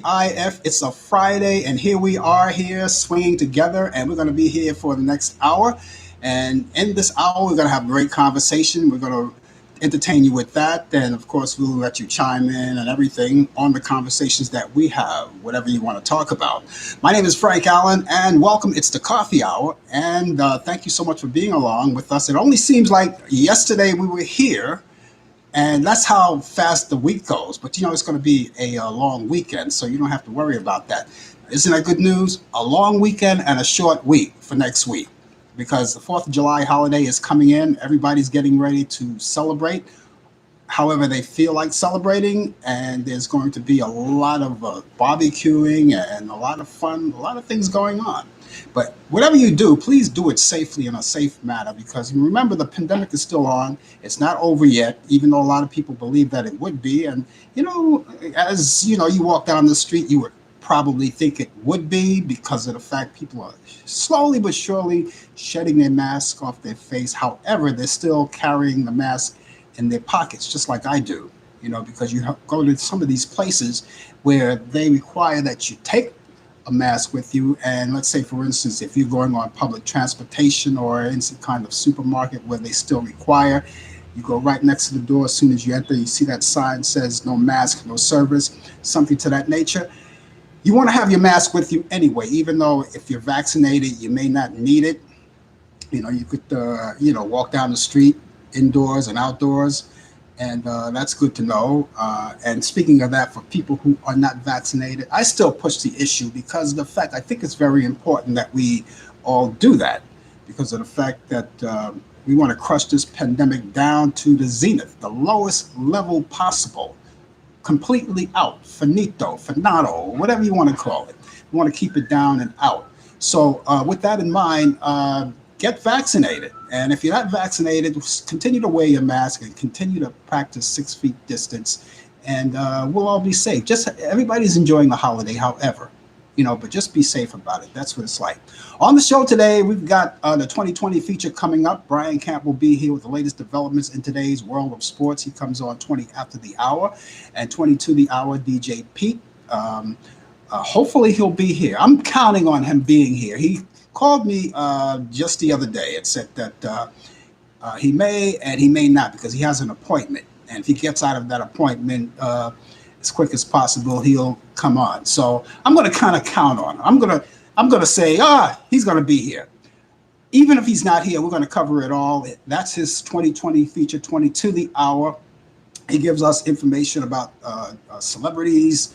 IF. It's a Friday, and here we are here swinging together, and we're going to be here for the next hour. And in this hour, we're going to have a great conversation. We're going to entertain you with that. And of course, we'll let you chime in and everything on the conversations that we have, whatever you want to talk about. My name is Frank Allen, and welcome. It's the coffee hour. And thank you so much for being along with us. It only seems like yesterday we were here, and that's how fast the week goes. But it's going to be a long weekend, so you don't have to worry about that. Isn't that good news? A long weekend and a short week for next week, because the 4th of July holiday is coming in. Everybody's getting ready to celebrate however they feel like celebrating, and there's going to be a lot of barbecuing and a lot of fun, a lot of things going on. But whatever you do, please do it safely in a safe manner, because remember, the pandemic is still on. It's not over yet, even though a lot of people believe that it would be. And as you walk down the street, you would probably think it would be, because of the fact people are slowly but surely shedding their mask off their face. However, they're still carrying the mask in their pockets, just like I do, because you go to some of these places where they require that you take a mask with you. And let's say, for instance, if you're going on public transportation or in some kind of supermarket where they still require, you go right next to the door. As soon as you enter, you see that sign says no mask, no service, something to that nature. You want to have your mask with you anyway, even though if you're vaccinated, you may not need it. You could, walk down the street indoors and outdoors, and that's good to know. And speaking of that, for people who are not vaccinated, I still push the issue, because of the fact I think it's very important that we all do that, because of the fact that we want to crush this pandemic down to the zenith, the lowest level possible, completely out, finito, finato, whatever you want to call it. We want to keep it down and out. So with that in mind, get vaccinated. And if you're not vaccinated, continue to wear your mask and continue to practice 6 feet distance, and we'll all be safe. Just everybody's enjoying the holiday, however, but just be safe about it. That's what it's like. On the show today, we've got the 2020 feature coming up. Brian Camp will be here with the latest developments in today's world of sports. He comes on 20 after the hour, and 22 the hour, DJ Pete. Hopefully he'll be here. I'm counting on him being here. He called me just the other day and said that he may and he may not, because he has an appointment. And if he gets out of that appointment as quick as possible, he'll come on. So I'm going to kind of count on him. I'm going to say, he's going to be here. Even if he's not here, we're going to cover it all. That's his 2020 feature, 22 the hour. He gives us information about celebrities,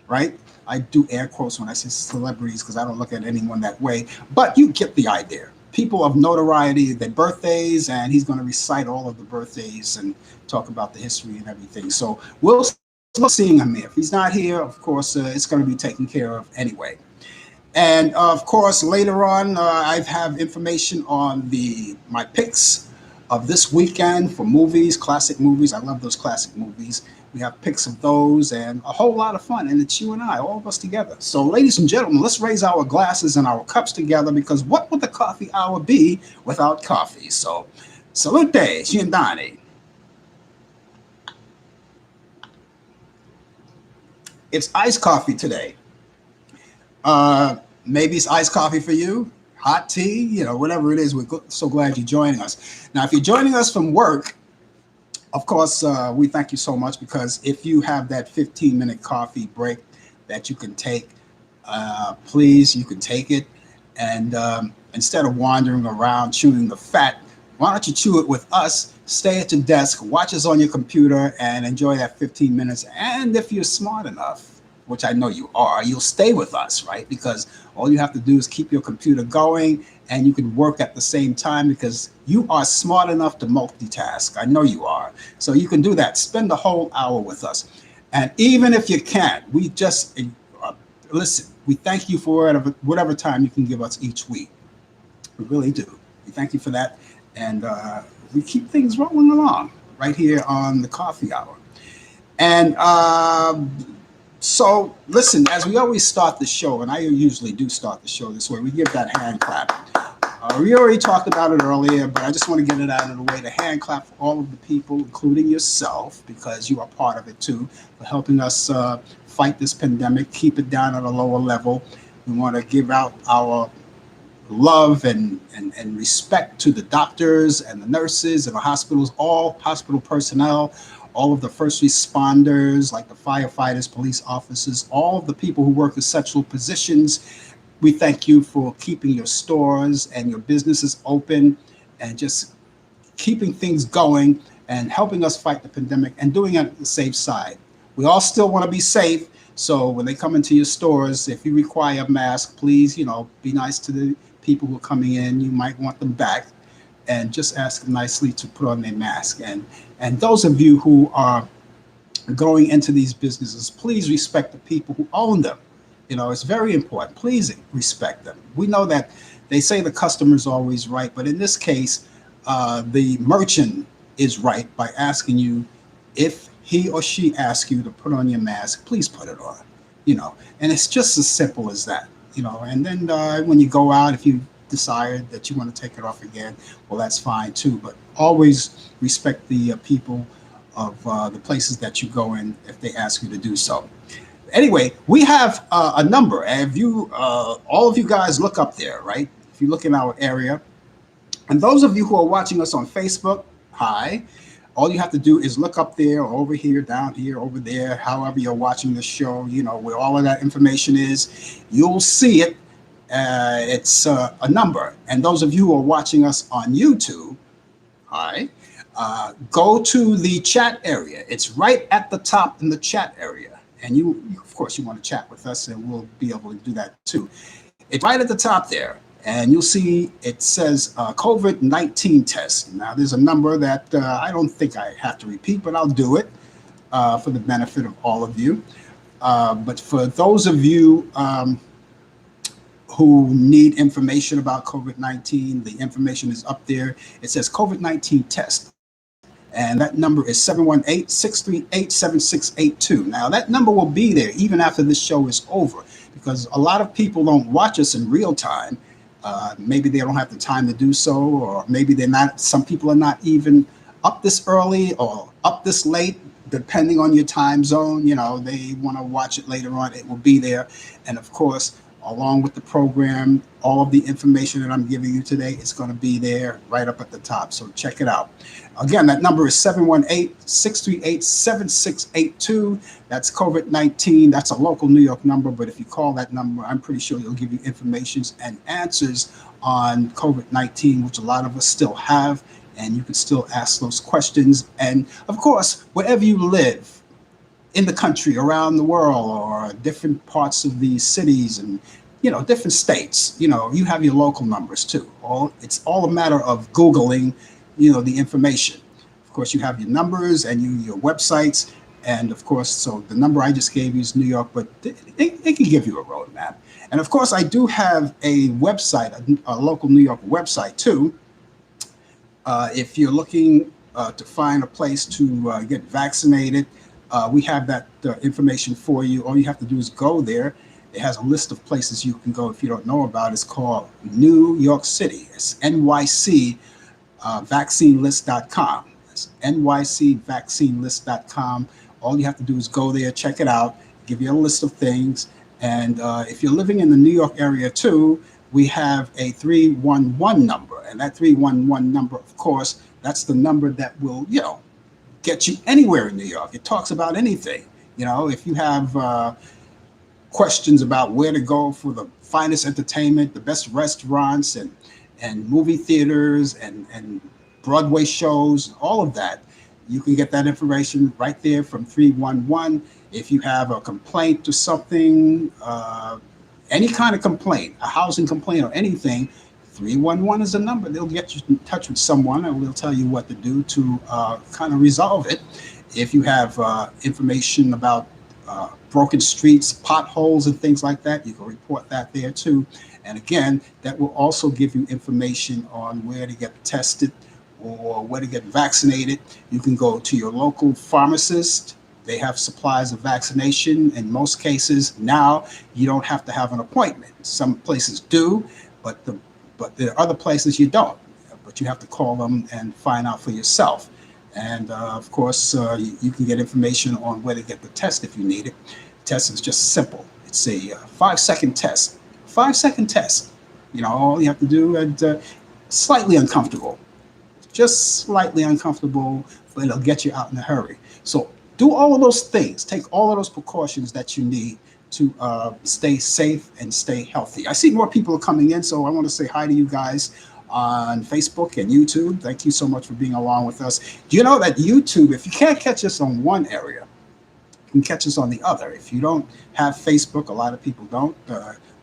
right? I do air quotes when I say celebrities, because I don't look at anyone that way. But you get the idea. People of notoriety, their birthdays, and he's going to recite all of the birthdays and talk about the history and everything. So we'll seeing him here. If he's not here, of course, it's going to be taken care of anyway. And of course, later on, I have information on my picks of this weekend for movies, classic movies. I love those classic movies. We have picks of those and a whole lot of fun. And it's you and I, all of us together. So, ladies and gentlemen, let's raise our glasses and our cups together, because what would the coffee hour be without coffee? So, salute, Shindani. It's iced coffee today. Maybe it's iced coffee for you, hot tea, whatever it is. We're so glad you're joining us. Now, if you're joining us from work, of course, we thank you so much, because if you have that 15-minute coffee break that you can take, please, you can take it. And instead of wandering around chewing the fat, why don't you chew it with us? Stay at your desk, watch us on your computer, and enjoy that 15 minutes. And if you're smart enough, which I know you are, you'll stay with us, right? Because all you have to do is keep your computer going, and you can work at the same time, because you are smart enough to multitask. I know you are. So you can do that. Spend the whole hour with us. And even if you can't, we just, listen, we thank you for whatever time you can give us each week. We really do. We thank you for that. And we keep things rolling along right here on the coffee hour. And so, listen, as we always start the show, and I usually do start the show this way, we give that hand clap. We already talked about it earlier, but I just want to get it out of the way. The hand clap for all of the people, including yourself, because you are part of it too, for helping us fight this pandemic, keep it down at a lower level. We want to give out our love and respect to the doctors and the nurses and the hospitals, all hospital personnel, all of the first responders, like the firefighters, police officers, all of the people who work essential positions. We thank you for keeping your stores and your businesses open and just keeping things going and helping us fight the pandemic and doing it at the safe side. We all still want to be safe. So when they come into your stores, if you require a mask, please, be nice to the people who are coming in. You might want them back and just ask them nicely to put on their mask. And those of you who are going into these businesses, please respect the people who own them. It's very important. Please respect them. We know that they say the customer is always right, but in this case, the merchant is right by asking you, if he or she asks you to put on your mask, please put it on. And it's just as simple as that. And then when you go out, if you decide that you want to take it off again, well, that's fine too. But always respect the people of the places that you go in if they ask you to do so. Anyway, we have a number. If you, all of you guys, look up there, right? If you look in our area, and those of you who are watching us on Facebook, hi. All you have to do is look up there, or over here, down here, over there, however you're watching the show, where all of that information is. You'll see it. It's a number. And those of you who are watching us on YouTube, hi, go to the chat area. It's right at the top in the chat area. And you of course, you want to chat with us, and we'll be able to do that too. It's right at the top there. And you'll see it says COVID-19 test. Now, there's a number that I don't think I have to repeat, but I'll do it for the benefit of all of you. But for those of you who need information about COVID-19, the information is up there. It says COVID-19 test. And that number is 718-638-7682. Now, that number will be there even after this show is over, because a lot of people don't watch us in real time. Maybe they don't have the time to do so, or maybe they're not. Some people are not even up this early or up this late, depending on your time zone. They want to watch it later on. It will be there. And of course, along with the program, all of the information that I'm giving you today is going to be there right up at the top. So check it out. Again, that number is 718-638-7682. That's COVID-19. That's a local New York number. But if you call that number, I'm pretty sure it'll give you information and answers on COVID-19, which a lot of us still have. And you can still ask those questions. And of course, wherever you live, in the country, around the world, or different parts of these cities and, different states, you have your local numbers too. It's all a matter of Googling, the information. Of course, you have your numbers and your websites. And of course, so the number I just gave you is New York, but it can give you a roadmap. And of course, I do have a website, a local New York website too. If you're looking to find a place to get vaccinated, we have that information for you. All you have to do is go there. It has a list of places you can go if you don't know about it. It's called New York City. It's NYC vaccinelist.com. It's nycvaccinelist.com. All you have to do is go there, check it out, give you a list of things. And if you're living in the New York area too, we have a 311 number. And that 311 number, of course, that's the number that will, get you anywhere in New York. It talks about anything. If you have questions about where to go for the finest entertainment, the best restaurants and movie theaters and Broadway shows, all of that, you can get that information right there from 311. If you have a complaint or something, any kind of complaint, a housing complaint or anything, 311 is the number. They'll get you in touch with someone and they'll tell you what to do to kind of resolve it. If you have information about broken streets, potholes, and things like that, you can report that there too. And again, that will also give you information on where to get tested or where to get vaccinated. You can go to your local pharmacist. They have supplies of vaccination. In most cases now, you don't have to have an appointment. Some places do, but there are other places you don't. But you have to call them and find out for yourself. And of course, you can get information on where to get the test if you need it. test is just simple. It's a 5 second test. 5 second test. All you have to do is slightly uncomfortable, just slightly uncomfortable, but it'll get you out in a hurry. So do all of those things. Take all of those precautions that you need to stay safe and stay healthy. I see more people are coming in, so I want to say hi to you guys on Facebook and YouTube. Thank you so much for being along with us. Do you know that YouTube, if you can't catch us on one area, you can catch us on the other. If you don't have Facebook, a lot of people don't.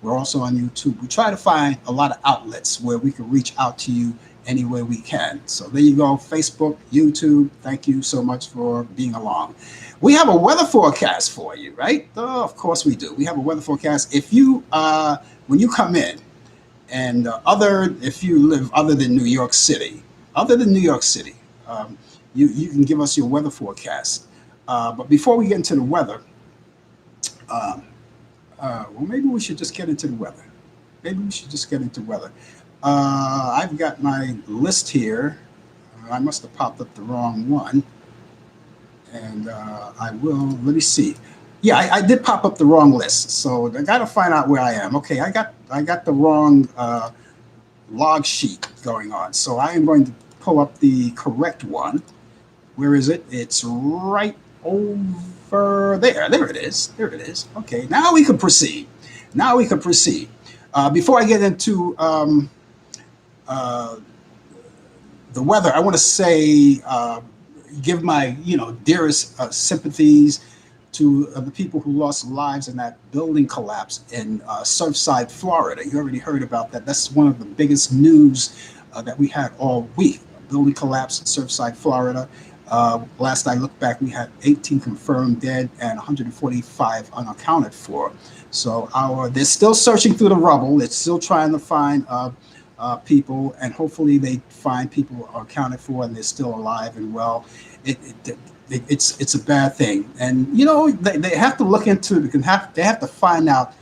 We're also on YouTube. We try to find a lot of outlets where we can reach out to you any way we can. So there you go, Facebook, YouTube. Thank you so much for being along. We have a weather forecast for you, right? Oh, of course we do. We have a weather forecast. If you, when you come in, and if you live other than New York City, you can give us your weather forecast. But before we get into the weather, well, maybe we should just get into the weather. I've got my list here. I must have popped up the wrong one. And let me see. Yeah, I did pop up the wrong list. So I got to find out where I am. Okay, I got the wrong log sheet going on. So I am going to pull up the correct one. Where is it? It's right over there. There it is. Okay, now we can proceed. Before I get into the weather, I want to say, give my dearest sympathies to the people who lost lives in that building collapse in Surfside, Florida. You already heard about that. That's one of the biggest news that we had all week. A building collapse in Surfside, Florida. Last I looked back, we had 18 confirmed dead and 145 unaccounted for. So they're still searching through the rubble. It's still trying to find people, and hopefully they find people who are accounted for and they're still alive and well. It's a bad thing, and they have to look into it. They have to find out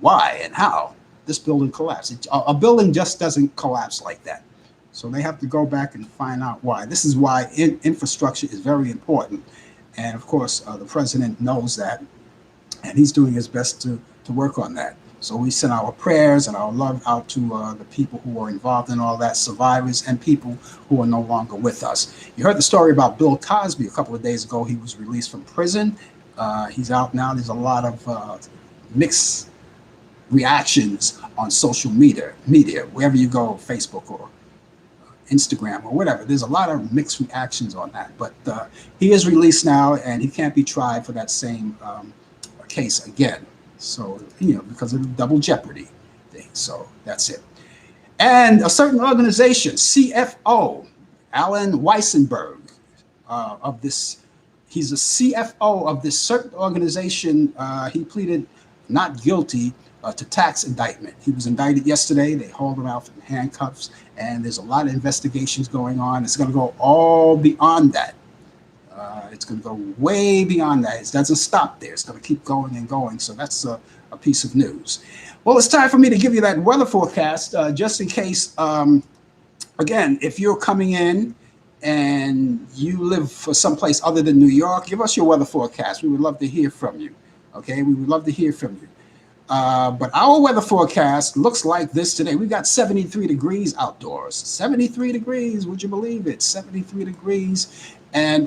why and how this building collapsed. A building just doesn't collapse like that. So they have to go back and find out why. This is why infrastructure is very important. And of course, the president knows that, and he's doing his best to work on that. So we send our prayers and our love out to the people who are involved in all that, survivors and people who are no longer with us. You heard the story about Bill Cosby a couple of days ago. He was released from prison. He's out now. There's a lot of mixed reactions on social media, wherever you go, Facebook or Instagram or whatever. There's a lot of mixed reactions on that, but he is released now and he can't be tried for that same case again. So, because of the double jeopardy thing. So that's it. And a certain organization, CFO, Allan Weissenberg, he's a CFO of this certain organization. He pleaded not guilty to tax indictment. He was indicted yesterday. They hauled him out in handcuffs, and there's a lot of investigations going on. It's going to go all beyond that. It's going to go way beyond that. It doesn't stop there. It's going to keep going and going. So that's a piece of news. Well, it's time for me to give you that weather forecast, just in case. Again, if you're coming in and you live for someplace other than New York, give us your weather forecast. We would love to hear from you. Okay, we would love to hear from you. But our weather forecast looks like this today. We got 73 degrees outdoors. 73 degrees, would you believe it? 73 degrees. And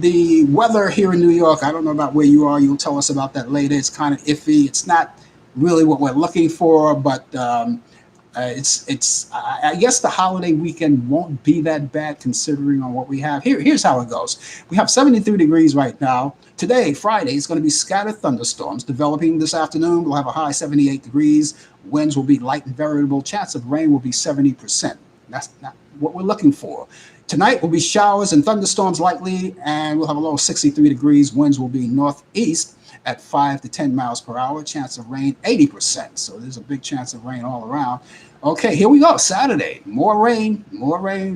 the weather here in New York, I don't know about where you are. You'll tell us about that later. It's kind of iffy. It's not really what we're looking for, but I guess the holiday weekend won't be that bad considering on what we have. Here's how it goes. We have 73 degrees right now. Today, Friday, it's going to be scattered thunderstorms developing this afternoon. We'll have a high 78 degrees. Winds will be light and variable. Chance of rain will be 70%. That's not what we're looking for. Tonight will be showers and thunderstorms likely, and we'll have a low of 63 degrees. Winds will be northeast at 5 to 10 miles per hour. Chance of rain, 80%. So there's a big chance of rain all around. Okay, here we go. Saturday, more rain.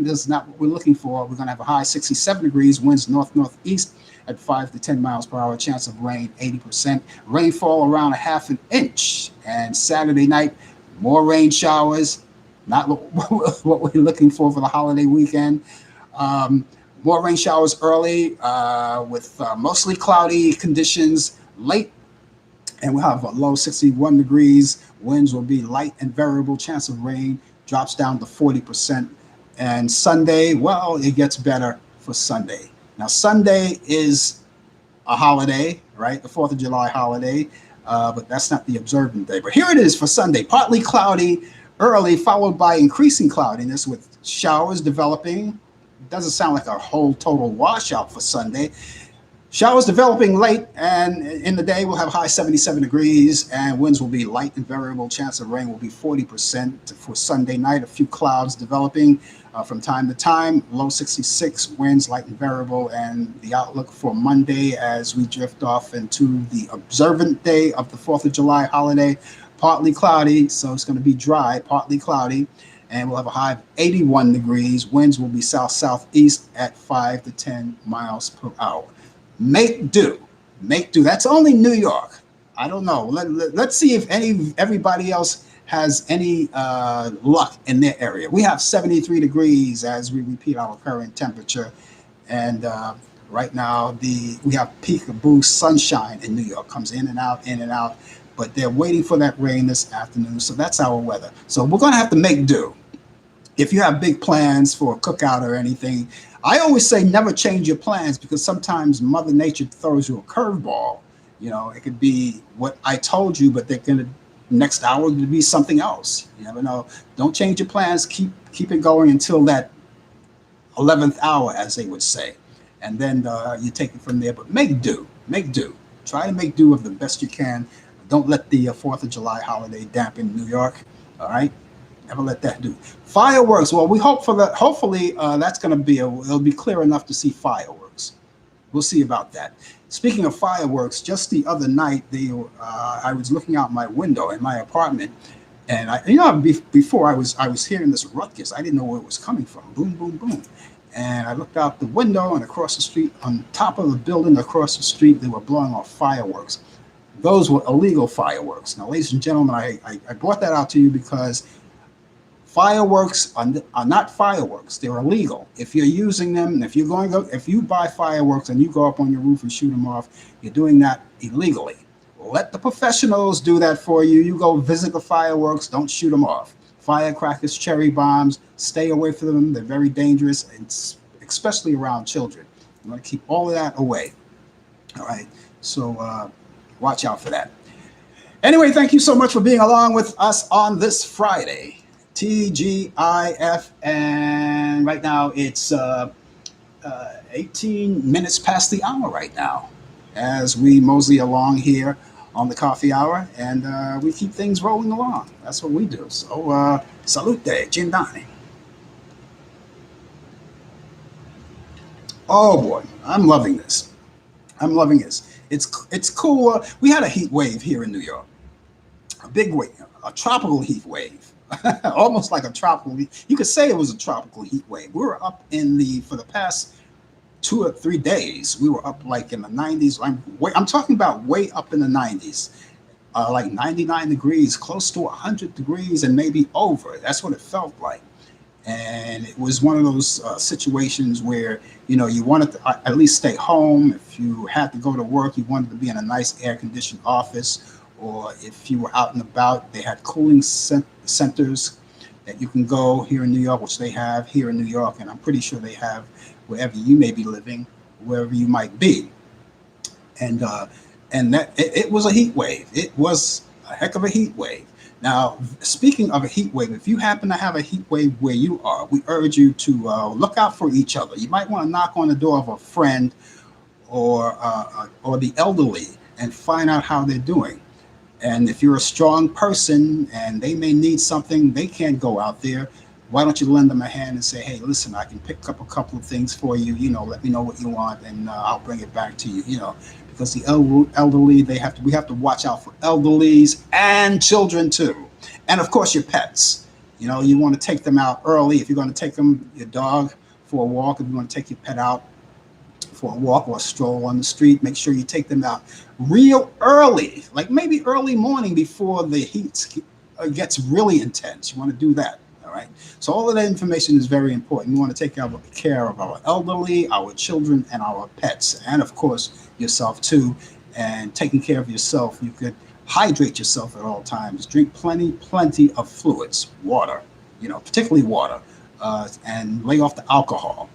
This is not what we're looking for. We're going to have a high 67 degrees. Winds northeast at 5 to 10 miles per hour. Chance of rain, 80%. Rainfall around a half an inch. And Saturday night, more rain showers. Not what we're looking for the holiday weekend. More rain showers early with mostly cloudy conditions late and we'll have a low 61 degrees. Winds will be light and variable. Chance of rain drops down to 40%. And Sunday, well, it gets better for Sunday. Now, Sunday is a holiday, right? The 4th of July holiday, but that's not the observant day. But here it is for Sunday: partly cloudy early, followed by increasing cloudiness with showers developing. Doesn't sound like a whole total washout for Sunday. Showers developing late, and in the day we'll have high 77 degrees, and winds will be light and variable. Chance of rain will be 40% for Sunday night. A few clouds developing from time to time. Low 66, winds light and variable, and the outlook for Monday as we drift off into the observant day of the 4th of July holiday. Partly cloudy, so it's going to be dry, partly cloudy, and we'll have a high of 81 degrees. Winds will be south-southeast at 5 to 10 miles per hour. Make do. Make do. That's only New York. I don't know. Let's see if everybody else has any luck in their area. We have 73 degrees as we repeat our current temperature. And right now, we have peekaboo sunshine in New York. Comes in and out, in and out. But they're waiting for that rain this afternoon. So that's our weather. So we're going to have to make do. If you have big plans for a cookout or anything, I always say never change your plans, because sometimes Mother Nature throws you a curveball. You know, it could be what I told you, but they're going to next hour to be something else. You never know. Don't change your plans. Keep it going until that 11th hour, as they would say, and then you take it from there. But make do. Make do. Try to make do of the best you can. Don't let the 4th of July holiday dampen New York. All right. Never let that do. Fireworks. Well, we hope for that. Hopefully, that's going to be it'll be clear enough to see fireworks. We'll see about that. Speaking of fireworks, just the other night, I was looking out my window in my apartment, and before I was hearing this ruckus. I didn't know where it was coming from. Boom, boom, boom. And I looked out the window, and across the street, on top of the building across the street, they were blowing off fireworks. Those were illegal fireworks. Now, ladies and gentlemen, I brought that out to you because fireworks are not fireworks. They're illegal. If you're using them, and if you buy fireworks and you go up on your roof and shoot them off, you're doing that illegally. Let the professionals do that for you. You go visit the fireworks. Don't shoot them off. Firecrackers, cherry bombs, stay away from them. They're very dangerous, especially around children. You want to keep all of that away. All right. So watch out for that. Anyway, thank you so much for being along with us on this Friday. TGIF, and right now it's 18 minutes past the hour right now as we mosey along here on the coffee hour, and we keep things rolling along. That's what we do. So salute, Jindani. Oh boy, I'm loving this. I'm loving this. It's cool. We had a heat wave here in New York, a big wave, a tropical heat wave. Almost like a tropical. You could say it was a tropical heat wave. We were up for the past 2 or 3 days. We were up like in the 90s. I'm talking about way up in the 90s, like 99 degrees, close to 100 degrees, and maybe over. That's what it felt like. And it was one of those situations where you wanted to at least stay home. If you had to go to work, you wanted to be in a nice air-conditioned office. Or if you were out and about, they had cooling centers that you can go here in New York, which they have here in New York, and I'm pretty sure they have wherever you may be living, wherever you might be. And that it was a heat wave. It was a heck of a heat wave. Now, speaking of a heat wave, if you happen to have a heat wave where you are, we urge you to look out for each other. You might want to knock on the door of a friend or the elderly and find out how they're doing. And if you're a strong person and they may need something, they can't go out there. Why don't you lend them a hand and say, hey, listen, I can pick up a couple of things for you. Let me know what you want, and I'll bring it back to you. Because the elderly, we have to watch out for elderlies and children too, and of course your pets. You want to take them out early. If you're going to take your dog for a walk, if you want to take your pet out for a walk or a stroll on the street, make sure you take them out real early, like maybe early morning before the heat gets really intense. You want to do that. All right. So all of that information is very important. You want to take care of our elderly, our children, and our pets, and of course yourself too. And taking care of yourself, you could hydrate yourself at all times. Drink plenty of fluids, water, particularly water, and lay off the alcohol,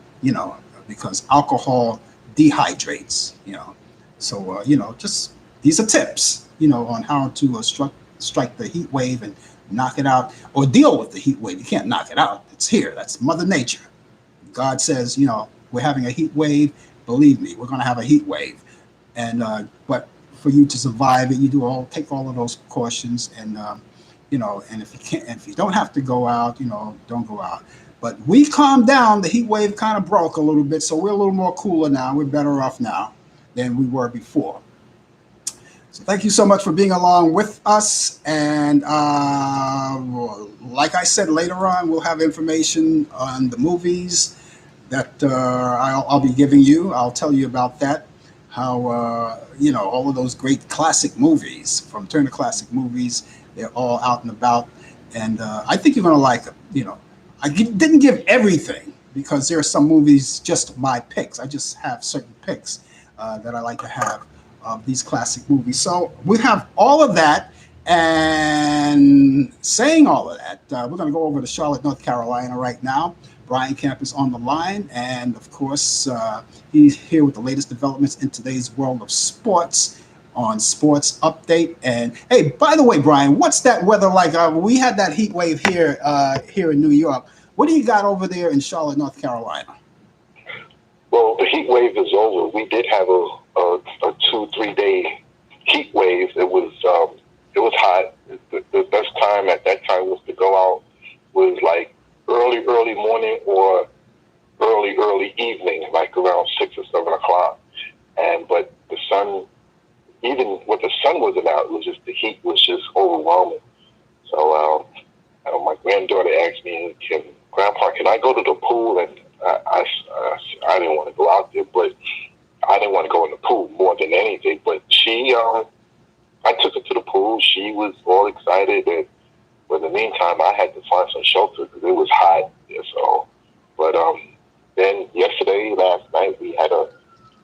because alcohol dehydrates, So, just these are tips, on how to strike the heat wave and knock it out or deal with the heat wave. You can't knock it out. It's here. That's Mother Nature. God says, we're having a heat wave. Believe me, we're going to have a heat wave. And but for you to survive it, you take all of those precautions, and and if you don't have to go out, don't go out. But we calmed down. The heat wave kind of broke a little bit, so we're a little more cooler now. We're better off now than we were before. So thank you so much for being along with us. And like I said, later on, we'll have information on the movies that I'll be giving you. I'll tell you about that. How, all of those great classic movies from Turner Classic Movies, they're all out and about. And I think you're going to like them. I didn't give everything because there are some movies just my picks. I just have certain picks that I like to have of these classic movies. So we have all of that. And saying all of that, we're going to go over to Charlotte, North Carolina right now. Brian Camp is on the line. And of course, he's here with the latest developments in today's world of sports on Sports Update. And hey, by the way, Brian, what's that weather like? We had that heat wave here in New York. What do you got over there in Charlotte, North Carolina? Well, the heat wave is over. We did have a 2-3 day heat wave. It was hot. The best time at that time was to go out was like early morning or early evening, like around 6 or 7 o'clock. But the sun, even when the sun wasn't out, it was just the heat was just overwhelming. So my granddaughter asked me, Grandpa, can I go to the pool? And I didn't want to go out there, but I didn't want to go in the pool more than anything. But I took her to the pool. She was all excited, and in the meantime, I had to find some shelter because it was hot. So, but then last night, we had a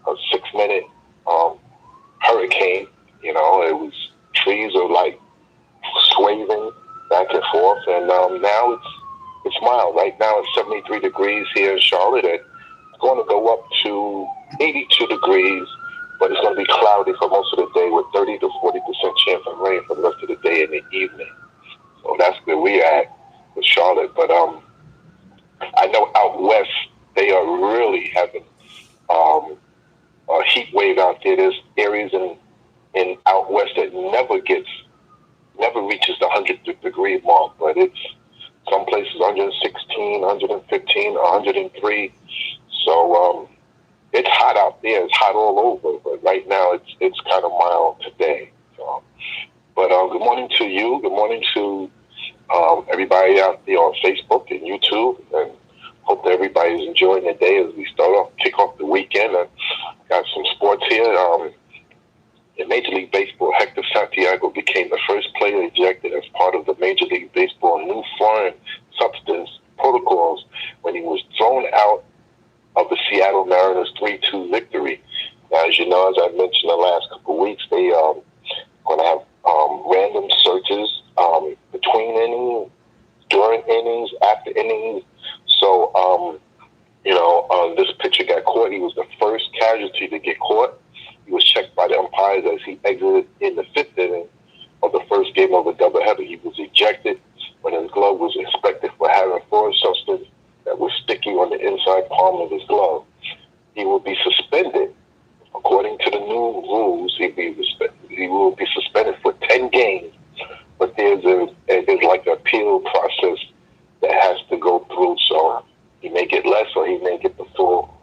6-minute hurricane. It was trees are like swaying back and forth, and now it's mild. Right now, it's 73 degrees here in Charlotte, and it's going to go up to 82 degrees, but it's going to be cloudy for most of the day with 30 to 40% chance of rain for the rest of the day and the evening. So that's where we're at with Charlotte. But I know out west, they are really having a heat wave out there. There's areas in out west that never reaches the 100-degree mark, but it's some places 116, 115, 103. So it's hot out there. It's hot all over. But right now, it's kind of mild today. So, but good morning to you. Good morning to everybody out there on Facebook and YouTube. And hope that everybody's enjoying the day as we kick off the weekend. And got some sports here. In Major League Baseball, Hector Santiago became the first player ejected as part of the Major League Baseball new foreign substance protocols when he was thrown out of the Seattle Mariners 3-2 victory. Now, as you know, as I mentioned the last couple of weeks, they are going to have random searches between innings, during innings, after innings. So, this pitcher got caught. He was the first casualty to get caught. He was checked by the umpires as he exited in the 5th inning of the first game of the doubleheader. He was ejected when his glove was inspected for having foreign substance that was sticky on the inside palm of his glove. He will be suspended. According to the new rules, he will be suspended for 10 games. But there's like an appeal process that has to go through. So he may get less or he may get the full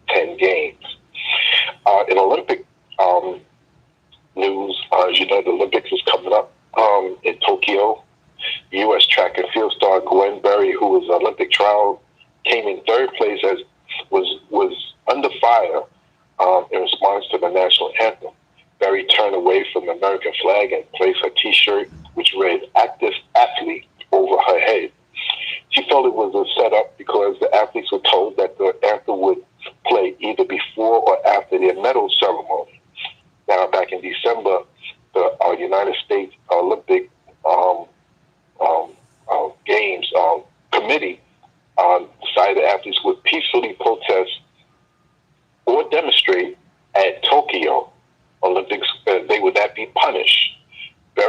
10 games. In Olympic news, as you know, the Olympics is coming up in Tokyo. U.S. track and field star Gwen Berry, who was an Olympic trial, came in 3rd place as was under fire in response to the national anthem. Berry turned away from the American flag and placed her T-shirt, which read "Active Athlete," over her head. She felt it was a setup because the athletes were told that the anthem would play either before or after their medal ceremony. Now, back in December, the United States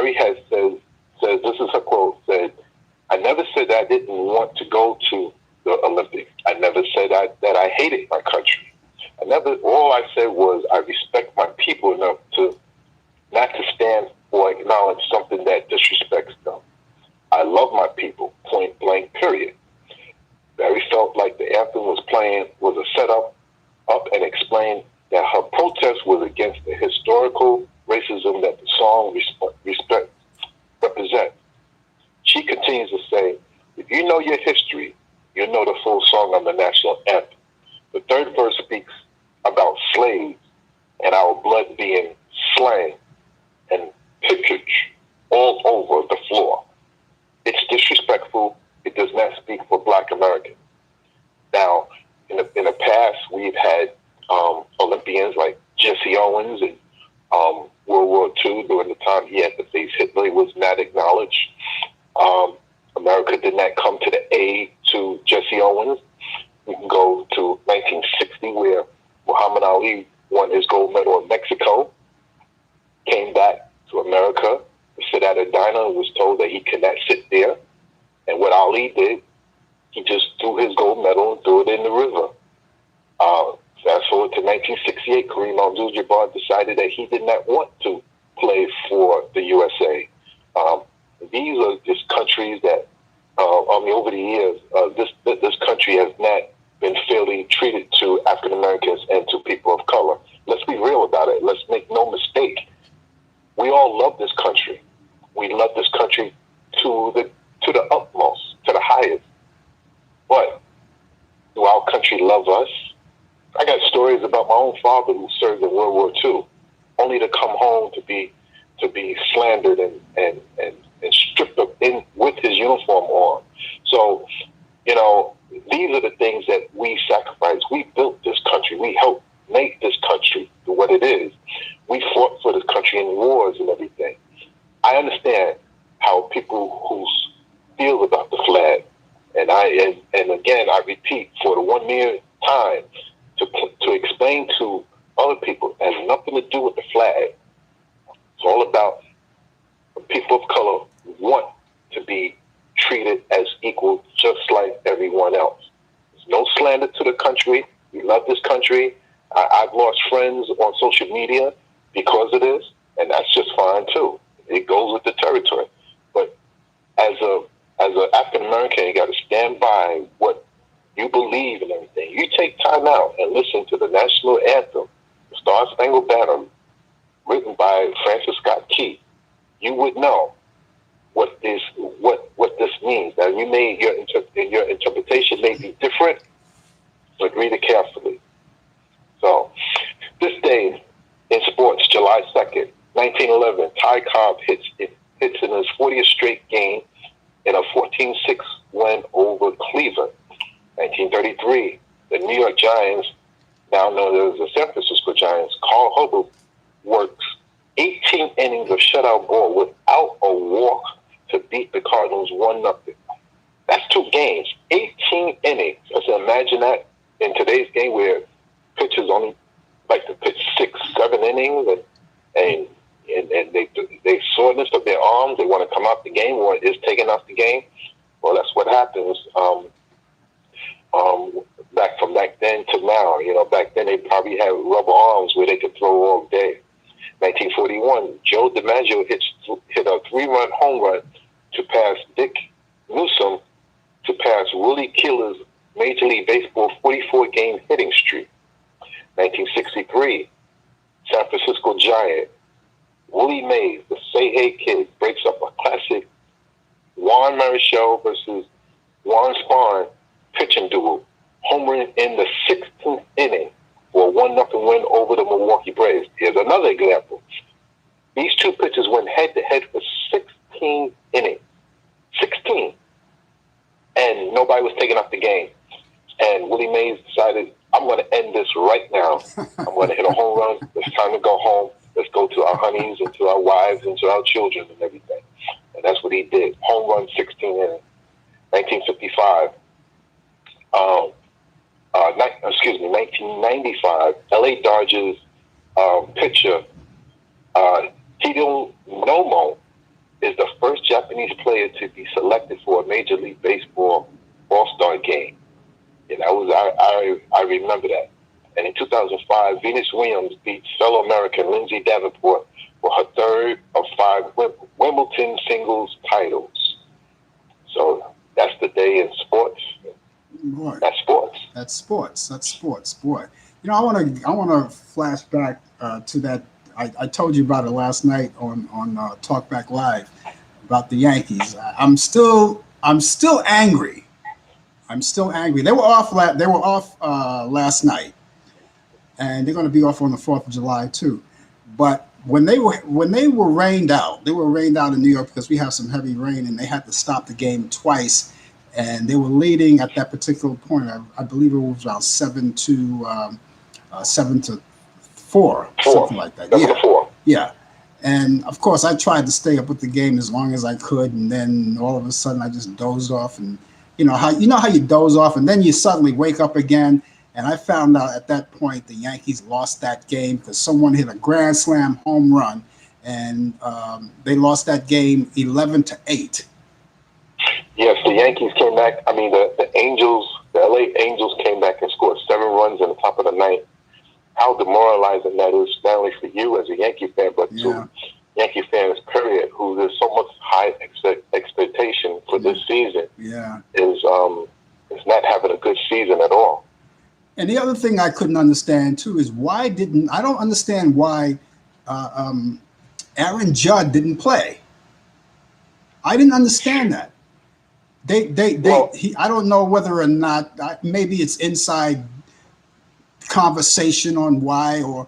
Barry has says this is her quote, said, "I never said I didn't want to go to the Olympics. I never said that I hated my country. All I said was I respect my people enough to not to stand or acknowledge something that disrespects them. I love my people, point blank, period." Barry felt like the anthem was a setup up and explained that her protest was against the historical racism that the song represents. She continues to say, "If you know your history, you know the full song on the national anthem. The third verse speaks about slaves and our blood being slain and pictured all over the floor. It's disrespectful. It does not speak for Black Americans." Now, in the past, we've had Olympians like Jesse Owens in World War II. During the time he had to face Hitler, he was not acknowledged. America did not come to the aid to Jesse Owens. We can go to 1960, where Muhammad Ali won his gold medal in Mexico, came back to America to sit at a diner and was told that he could not sit there. And what Ali did, he just threw his gold medal and threw it in the river. Fast forward to 1968, Kareem Abdul-Jabbar decided that he did not want to play for the USA. These are just countries that, over the years, this country has not been fairly treated to African Americans and to people of color. Let's be real about it. Let's make no mistake. We all love this country. We love this country to the utmost, to the highest. But do our country love us? I got stories about my own father who served in World War II, only to come home to be slandered and stripped up in with his uniform on. So, these are the things that we sacrificed. We built this country. We helped make this country to what it is. We fought for this country in wars and everything. I understand how people who feel about the flag, and again, I repeat for the one mere time to explain to other people, it has nothing to do with the flag. It's all about people of color want to be treated as equal, just like everyone else. There's no slander to the country. We love this country. I've lost friends on social media because of this, and that's just fine too. It goes with the territory. But as an African American, you got to stand by what you believe in everything. You take time out and listen to the national anthem, the Star Spangled Banner, written by Francis Scott Key. You would know what this means. Now, your interpretation may be different, but read it carefully. So, this day in sports, July 2nd, 1911, Ty Cobb hits in his 40th straight game in a 14-6 win over Cleveland. 1933, the New York Giants, now known as the San Francisco Giants, Carl Hubbell works 18 innings of shutout ball without a walk to beat the Cardinals 1-0. That's 2 games, 18 innings. I said, imagine that in today's game where pitchers only like to pitch 6, 7 innings, and they soreness of their arms, they want to come out the game or is taken out the game. Well, that's what happens. Back then to now, back then they probably had rubber arms where they could throw all day. 1941, Joe DiMaggio hit a 3-run home run to pass Dick Newsom to pass Willie Keeler's Major League Baseball 44-game hitting streak. 1963, San Francisco Giant, Willie Mays, the Say Hey Kid, breaks up a classic Juan Marichal versus Juan Spahn pitching duel, homering in the 16th inning for a 1-0 win over the Milwaukee Braves. Here's another example. These two pitchers went head-to-head for 16 innings. 16. And nobody was taking up the game. And Willie Mays decided, I'm going to end this right now. I'm going to hit a home run. It's time to go home. Let's go to our honeys and to our wives and to our children and everything. And that's what he did. Home run, 16 innings. 1955. 1995, LA Dodgers pitcher Tito Nomo Chinese player to be selected for a Major League Baseball All-Star game. And I remember that. And in 2005, Venus Williams beat fellow American Lindsay Davenport for her third of 5 Wimbledon singles titles. So that's the day in sports. Boy, that's sports. That's sports. That's sports. Boy, I want to flash back to that. I told you about it last night on Talkback Live about the Yankees. I'm still angry. I'm still angry. They were off. They were off last night, and they're going to be off on the 4th of July too. But when they were rained out, they were rained out in New York because we have some heavy rain, and they had to stop the game twice. And they were leading at that particular point. I believe it was around 7-4, something like that. 7-4. Yeah. And of course, I tried to stay up with the game as long as I could, and then all of a sudden, I just dozed off. And you know how you doze off, and then you suddenly wake up again. And I found out at that point the Yankees lost that game because someone hit a grand slam home run, and they lost that game 11-8. Yes, the Yankees came back. I mean, the Angels, the LA Angels came back and scored 7 runs in the top of the ninth. How demoralizing that is, not only for you as a Yankee fan, but to Yankee fans, period, who there's so much high expectation for this season. Is not having a good season at all. And the other thing I couldn't understand too is I don't understand why Aaron Judd didn't play. I didn't understand that. I don't know whether or not, maybe it's inside conversation on why, or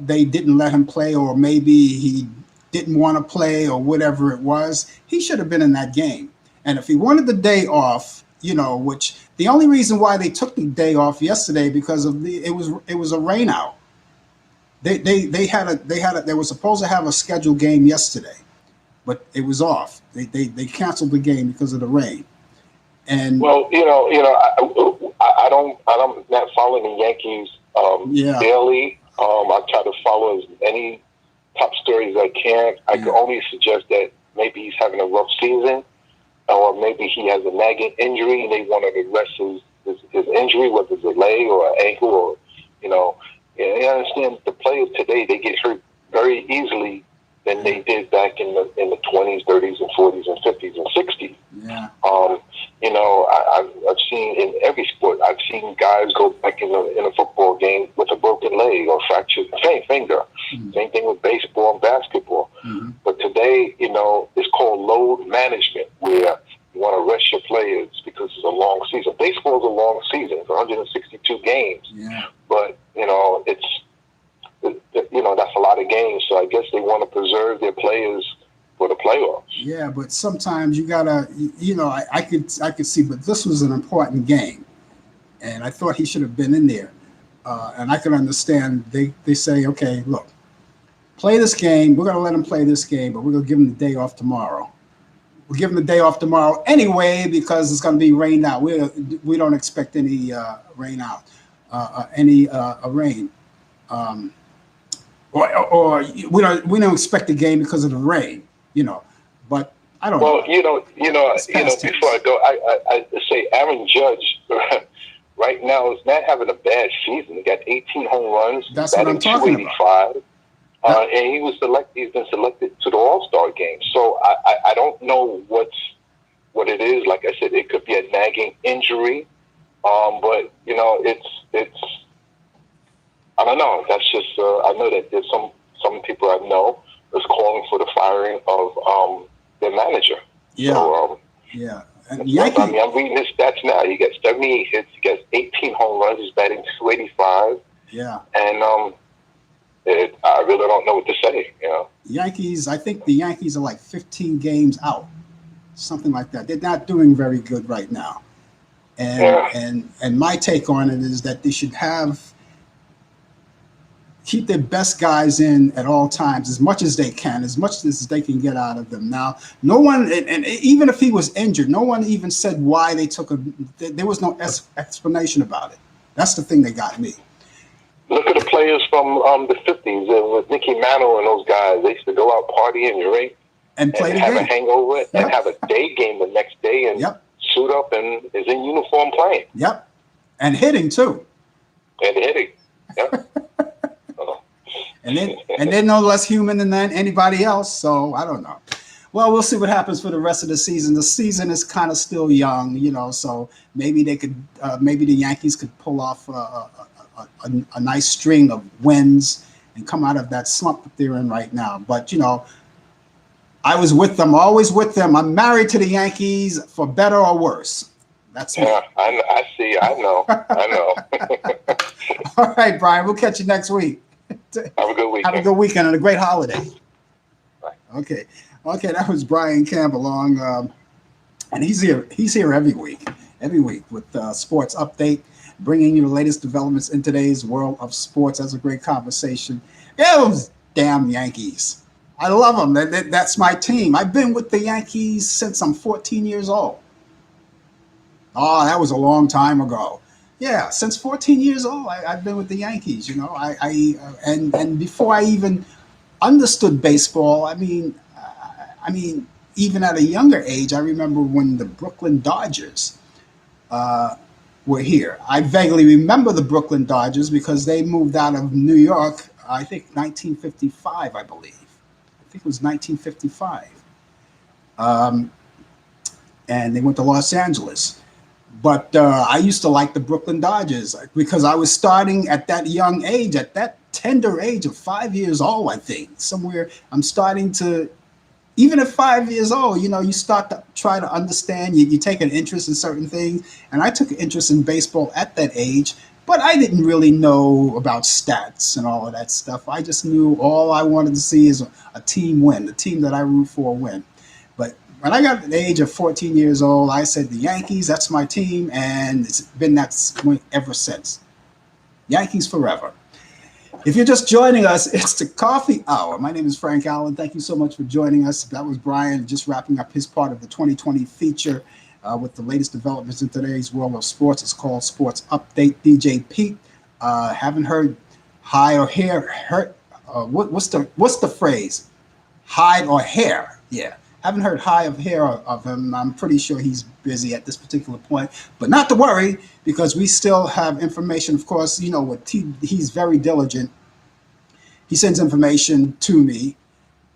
they didn't let him play, or maybe he didn't want to play, or whatever it was. He should have been in that game. And if he wanted the day off, which the only reason why they took the day off yesterday because of it was a rain out. They were supposed to have a scheduled game yesterday, but it was off. They canceled the game because of the rain. And well, I'm not following the Yankees daily. I try to follow as many top stories as I can. I can only suggest that maybe he's having a rough season, or maybe he has a nagging injury and they wanted to rest his injury, whether it's a leg or an ankle, or I understand the players today, they get hurt very easily than they did back in the 20s, 30s, and 40s, and 50s, and 60s. Yeah. I've seen in every sport. I've seen guys go back in a football game with a broken leg or fractured finger. Mm-hmm. Same thing with baseball and basketball. Mm-hmm. But today, it's called load management, where you want to rest your players because it's a long season. Baseball is a long season. It's 162 games. Yeah. But that's a lot of games. So I guess they want to preserve their players for the playoffs. Yeah, but sometimes you gotta, I could see, but this was an important game, and I thought he should have been in there. And I can understand they say, okay, look, play this game. We're gonna let him play this game, but we're gonna give him the day off tomorrow. We'll give him the day off tomorrow anyway because it's gonna be rained out. We don't expect any rain out, rain. Or we don't expect the game because of the rain, But I don't know. Well, before I go, I say Aaron Judge right now is not having a bad season. He got 18 home runs. That's what I'm talking about. And he was selected. He's been selected to the All-Star game. So I don't know what it is. Like I said, it could be a nagging injury. But it's I don't know. That's just I know that there's some people I know is calling for the firing of their manager. Yeah. So, And I'm reading his stats now. He gets 78 hits. He gets 18 home runs. He's batting 285. Yeah. And I really don't know what to say. Yankees. I think the Yankees are like 15 games out, something like that. They're not doing very good right now. And my take on it is that they should keep their best guys in at all times, as much as they can, as much as they can get out of them. Now, no one, and even if he was injured, no one even said why they took there was no explanation about it. That's the thing that got me. Look at the players from the 50s with Mickey Mantle and those guys. They used to go out partying, drink, and play and the have a game. hangover and Yep. have a day game the next day and Yep. suit up and is in uniform playing Yep. And hitting too. and hitting. Yep. Oh. And they're no less human than anybody else. So I don't know. Well, we'll see what happens for the rest of the season. The season is kind of still young, so maybe they could, maybe the Yankees could pull off a nice string of wins and come out of that slump that they're in right now. But I was with them, always with them. I'm married to the Yankees for better or worse. That's me. Yeah, I see. I know. I know. All right, Brian. We'll catch you next week. Have a good Have a weekend. good weekend and a great holiday. Bye. Okay. Okay, that was Brian Camp along, and he's here. He's here every week with sports update, bringing you the latest developments in today's world of sports. That's a great conversation. Yeah, those damn Yankees. I love them. That's my team. I've been with the Yankees since I'm 14 years old. Oh, that was a long time ago. Yeah, since 14 years old, I've been with the Yankees. And before I even understood baseball, I mean, even at a younger age, I remember when the Brooklyn Dodgers uh, were here. I vaguely remember the Brooklyn Dodgers because they moved out of New York, I think 1955, I believe. I think it was 1955. Um, and they went to Los Angeles. But I used to like the Brooklyn Dodgers because I was starting at that young age, at that tender age of 5 years old, I think. Somewhere I'm starting to, even at 5 years old, you start to try to understand, you take an interest in certain things. And I took an interest in baseball at that age, but I didn't really know about stats and all of that stuff. I just knew all I wanted to see is a team win, the team that I root for win. But when I got to the age of 14 years old, I said, the Yankees, that's my team. And it's been that way ever since. Yankees forever. If you're just joining us, it's the coffee hour. My name is Frank Allan. Thank you so much for joining us. That was Brian just wrapping up his part of the 2020 feature with the latest developments in today's world of sports. It's called Sports Update. DJ Pete, haven't heard high or hair. What's the phrase? Hide or hair? Yeah. Haven't heard high of hair of him. I'm pretty sure he's busy at this particular point, but not to worry because we still have information. Of course, what he's very diligent. He sends information to me,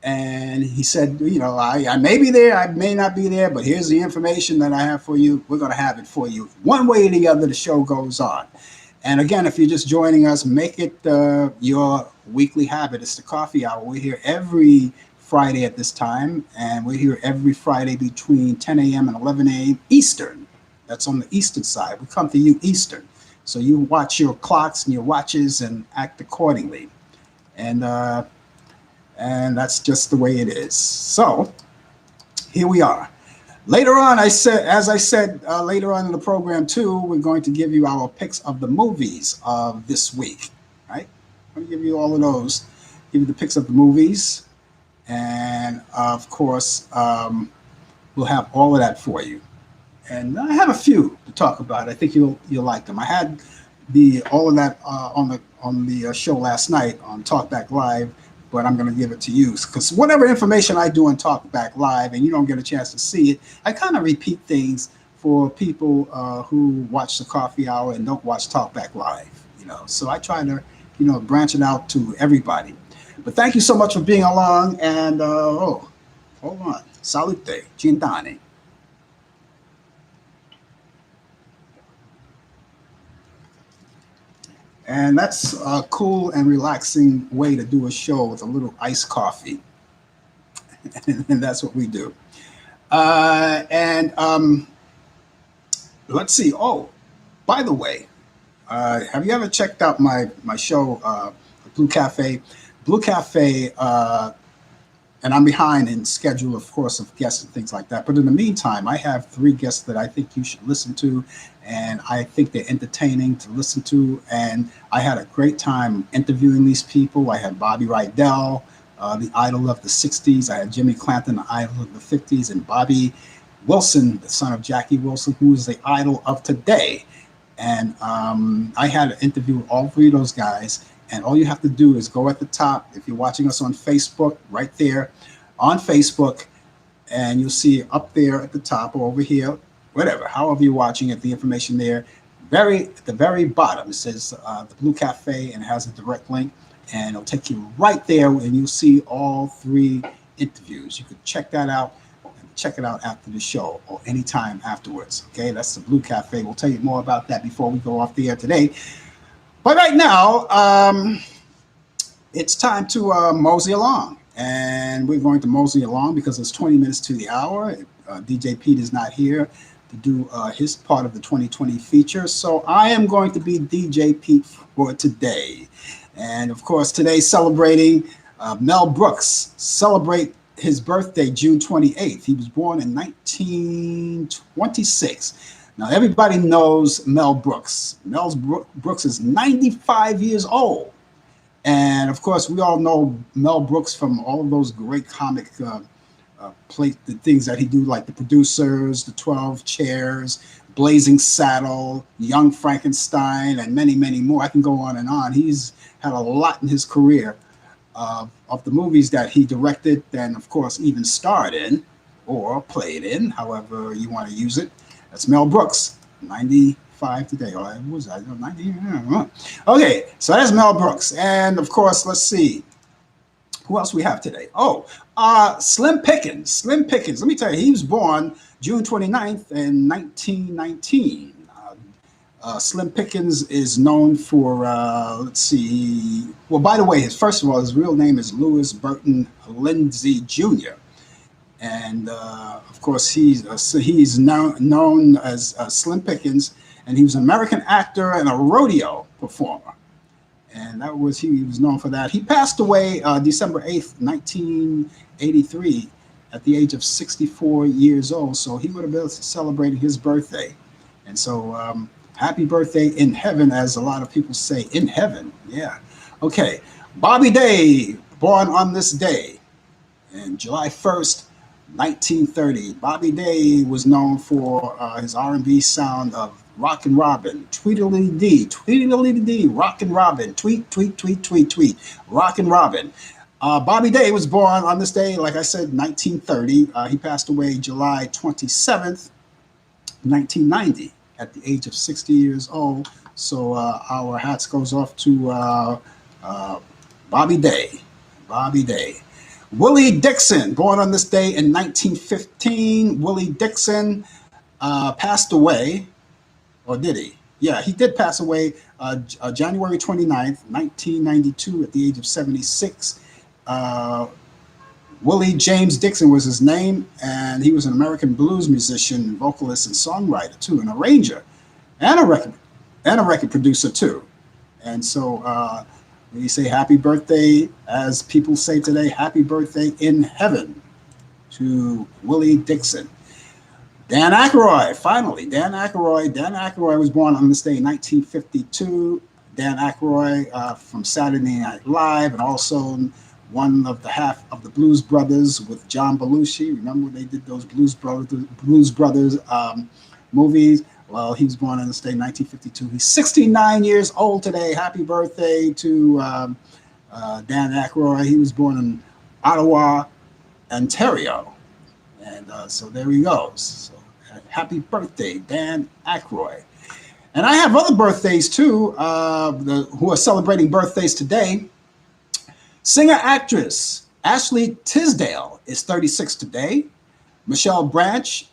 and he said, I may be there, I may not be there, but here's the information that I have for you. We're going to have it for you. One way or the other, the show goes on. And again, if you're just joining us, make it your weekly habit. It's the coffee hour. We're here every Friday at this time, and we're here every Friday between 10 a.m. and 11 a.m. Eastern. That's on the Eastern side. We come to you Eastern. So you watch your clocks and your watches and act accordingly. And that's just the way it is. So here we are. Later on, as I said, later on in the program too, we're going to give you our picks of the movies of this week. Right? I'm going to give you all of those. Give you the picks of the movies, and of course, we'll have all of that for you. And I have a few to talk about. I think you'll like them. I had all of that on the show last night on Talkback Live, but I'm going to give it to you because whatever information I do on Talkback Live and you don't get a chance to see it, I kind of repeat things for people who watch the Coffee Hour and don't watch Talkback Live. So I try to branch it out to everybody. But thank you so much for being along. And hold on, salute, Gintani. And that's a cool and relaxing way to do a show with a little iced coffee. And that's what we do. And let's see. Oh, by the way, have you ever checked out my show, Blue Cafe? Blue Cafe, and I'm behind in schedule, of course, of guests and things like that. But in the meantime, I have 3 guests that I think you should listen to, and I think they're entertaining to listen to. And I had a great time interviewing these people. I had Bobby Rydell, the idol of the 60s. I had Jimmy Clanton, the idol of the 50s, and Bobby Wilson, the son of Jackie Wilson, who is the idol of today. And I had an interview with all 3 of those guys. And all you have to do is go at the top. If you're watching us on Facebook, right there, on Facebook, and you'll see up there at the top or over here, whatever, however you're watching it, the information there. Very at the very bottom, it says the Blue Cafe, and it has a direct link, and it'll take you right there, and you'll see all three interviews. You could check that out. Check it out after the show or anytime afterwards. Okay, that's the Blue Cafe. We'll tell you more about that before we go off the air today. But right now, it's time to mosey along. And we're going to mosey along because it's 20 minutes to the hour. DJ Pete is not here to do his part of the 2020 feature. So I am going to be DJ Pete for today. And of course, today celebrating Mel Brooks. Celebrate his birthday, June 28th. He was born in 1926. Now, everybody knows Mel Brooks. Brooks is 95 years old. And of course, we all know Mel Brooks from all of those great comic the things that he do, like The Producers, The 12 Chairs, Blazing Saddle, Young Frankenstein, and many, many more. I can go on and on. He's had a lot in his career of the movies that he directed and, of course, even starred in or played in, however you want to use it. That's Mel Brooks, 95 today. Or what was I? 90? Okay, so that's Mel Brooks. And, of course, let's see. Who else we have today? Oh, Slim Pickens. Slim Pickens. Let me tell you, he was born June 29th in 1919. Slim Pickens is known for, let's see. Well, by the way, first of all, his real name is Louis Burton Lindsay Jr. And of course, he's known as Slim Pickens, and he was an American actor and a rodeo performer. And he was known for that. He passed away December 8th, 1983, at the age of 64 years old. So he would have been celebrating his birthday. And so happy birthday in heaven, as a lot of people say, in heaven. Yeah. Okay. Bobby Day, born on this day, and July 1st, 1930. Bobby Day was known for his R&B sound of Rockin' Robin, Tweedledee, Tweedledee, Rockin' Robin, tweet, tweet, tweet, tweet, tweet, Rockin' Robin. Bobby Day was born on this day, like I said, 1930. He passed away July 27th, 1990, at the age of 60 years old. So our hats goes off to Bobby Day. Bobby Day. Willie Dixon, born on this day in 1915. Willie Dixon passed away, or did he? Yeah, he did pass away January 29th, 1992, at the age of 76. Willie James Dixon was his name, and he was an American blues musician, vocalist, and songwriter, too, an arranger, and a record producer, too. And so we say happy birthday, as people say today, happy birthday in heaven to Willie Dixon. Dan Aykroyd, finally, Dan Aykroyd. Dan Aykroyd was born on this day in 1952. Dan Aykroyd from Saturday Night Live, and also one of the half of the Blues Brothers with John Belushi. Remember they did those Blues Brothers movies? Well, he was born on this day in 1952. He's 69 years old today. Happy birthday to Dan Aykroyd. He was born in Ottawa, Ontario. And so there he goes. So happy birthday, Dan Aykroyd. And I have other birthdays too, who are celebrating birthdays today. Singer-actress Ashley Tisdale is 36 today. Michelle Branch,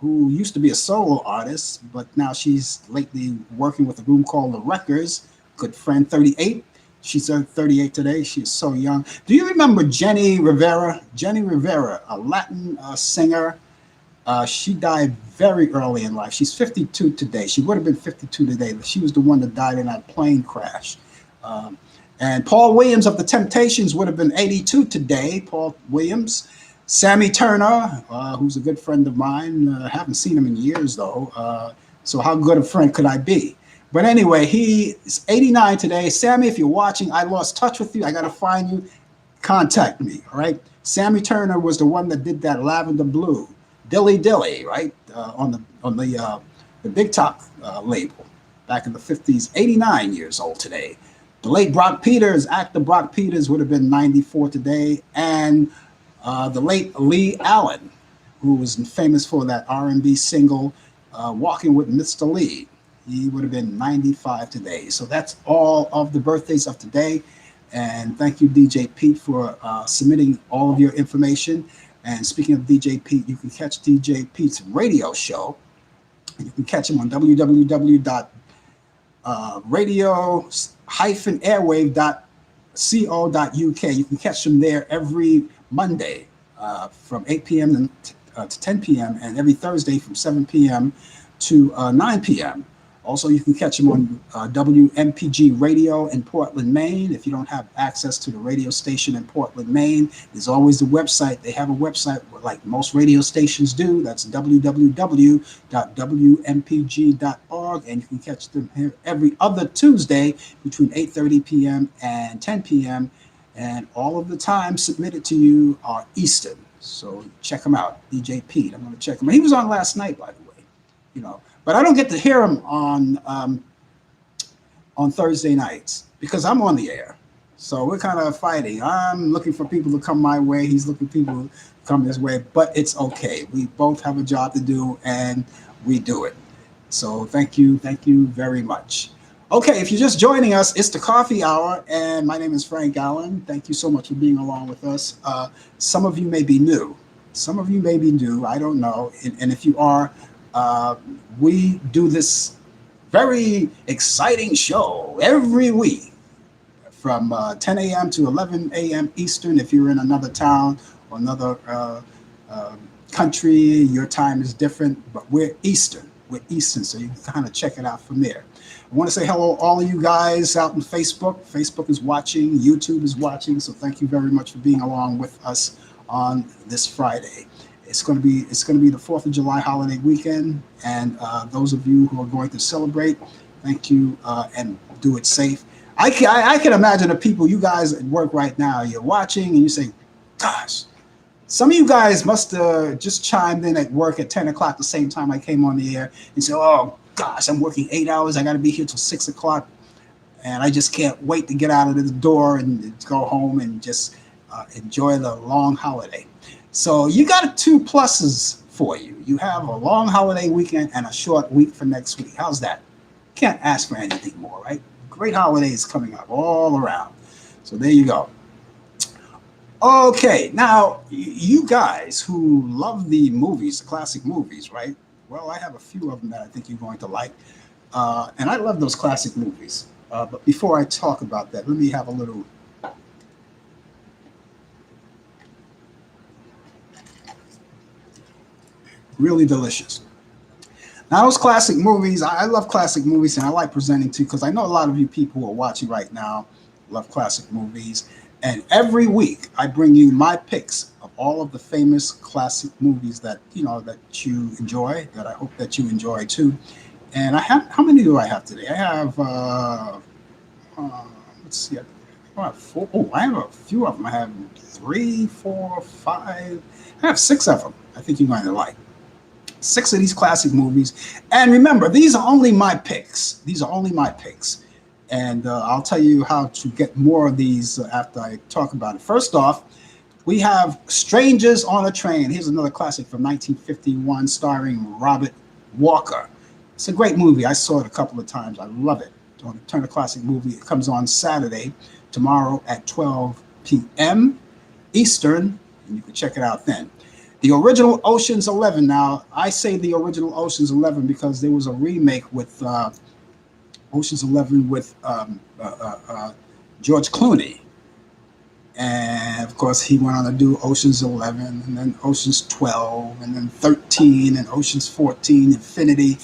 who used to be a solo artist, but now she's lately working with a group called The Wreckers. Good friend, 38. She's 38 today. She's so young. Do you remember Jenny Rivera? Jenny Rivera, a Latin singer. She died very early in life. She's 52 today. She would have been 52 today, but she was the one that died in that plane crash. And Paul Williams of the Temptations would have been 82 today. Paul Williams. Sammy Turner, who's a good friend of mine. Haven't seen him in years, though. So how good a friend could I be? But anyway, he is 89 today. Sammy, if you're watching, I lost touch with you. I got to find you. Contact me, all right? Sammy Turner was the one that did that Lavender Blue, Dilly Dilly, right? On the Big Top label back in the 50s. 89 years old today. The late Brock Peters, actor Brock Peters, would have been 94 today. And The late Lee Allan, who was famous for that R&B single "Walking with Mr. Lee." He would have been 95 today. So that's all of the birthdays of today. And thank you, DJ Pete, for submitting all of your information. And speaking of DJ Pete, you can catch DJ Pete's radio show. You can catch him on www.radio-airwave.co.uk. You can catch him there every Monday from 8 p.m. To 10 p.m. and every Thursday from 7 p.m. to 9 p.m. Also, you can catch him on WMPG Radio in Portland, Maine. If you don't have access to the radio station in Portland, Maine, there's always the website. They have a website like most radio stations do. That's www.wmpg.org. And you can catch them here every other Tuesday between 8:30 p.m. and 10 p.m. And all of the times submitted to you are Eastern. So check him out, DJ Pete. I'm going to check him out. He was on last night, by the way. But I don't get to hear him on Thursday nights because I'm on the air. So we're kind of fighting. I'm looking for people to come my way. He's looking for people to come his way. But it's okay. We both have a job to do, and we do it. So thank you very much. Okay, if you're just joining us, it's the coffee hour, and my name is Frank Allan. Thank you so much for being along with us. Some of you may be new. Some of you may be new. I don't know. And if you are, we do this very exciting show every week from 10 a.m. to 11 a.m. Eastern. If you're in another town or another country, your time is different, but we're Eastern. We're Eastern, so you can kind of check it out from there. I want to say hello to all of you guys out on Facebook. Facebook is watching, YouTube is watching, so thank you very much for being along with us on this Friday. It's going to be the 4th of July holiday weekend, and those of you who are going to celebrate, thank you, and do it safe. I can imagine the people, you guys at work right now, you're watching and you say, gosh, some of you guys must have just chimed in at work at 10 o'clock the same time I came on the air and said, oh gosh, I'm working 8 hours, I got to be here till 6 o'clock, and I just can't wait to get out of the door and go home and just enjoy the long holiday. So you got 2 pluses for you. You have a long holiday weekend and a short week for next week. How's that? Can't ask for anything more, right? Great holidays coming up all around. So there you go. Okay, now you guys who love the movies, the classic movies, right? Well, I have a few of them that I think you're going to like. And I love those classic movies. But before I talk about that, let me have a little really delicious. Now, those classic movies, I love classic movies, and I like presenting too, because I know a lot of you people who are watching right now love classic movies. And every week, I bring you my picks of all of the famous classic movies that that you enjoy, that I hope that you enjoy too. And I have, how many do I have today? I have, let's see, I have 4. Oh, I have a few of them. I have 3, 4, 5. I have 6 of them. I think you're going to like. 6 of these classic movies. And remember, these are only my picks. These are only my picks. And I'll tell you how to get more of these after I talk about it. First off, we have Strangers on a Train. Here's another classic from 1951 starring Robert Walker. It's a great movie. I saw it a couple of times. I love it. On Turner Classic Movie. It comes on Saturday, tomorrow at 12 p.m. Eastern, and you can check it out then. The original Ocean's 11. Now, I say the original Ocean's 11 because there was a remake with Ocean's 11 with George Clooney. And, of course, he went on to do Ocean's 11 and then Ocean's 12 and then 13 and Ocean's 14, Infinity.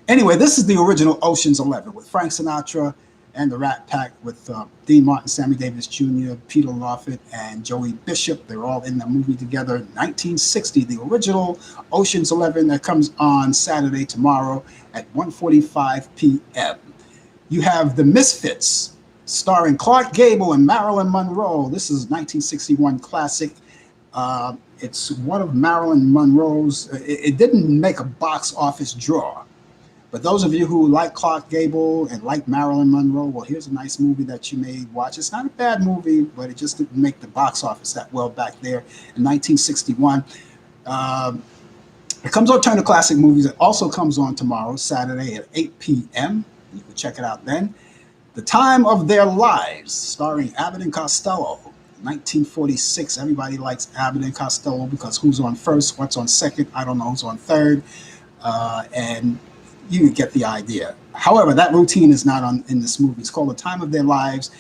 Anyway, this is the original Ocean's 11 with Frank Sinatra and the Rat Pack with Dean Martin, Sammy Davis Jr., Peter Lawford, and Joey Bishop. They're all in the movie together. 1960, the original Ocean's 11 that comes on Saturday, tomorrow at 1:45 p.m. You have The Misfits, starring Clark Gable and Marilyn Monroe. This is 1961 classic. It's one of Marilyn Monroe's. It didn't make a box office draw, But those of you who like Clark Gable and like Marilyn Monroe, well, here's a nice movie that you may watch. It's not a bad movie, but it just didn't make the box office that well back there in 1961. Um, it comes on Turner Classic Movies. It also comes on tomorrow, Saturday at 8 p.m. You can check it out then. The Time of Their Lives, starring Abbott and Costello, 1946. Everybody likes Abbott and Costello because who's on first, what's on second, I don't know who's on third, and you get the idea. However, that routine is not on in this movie. It's called The Time of Their Lives.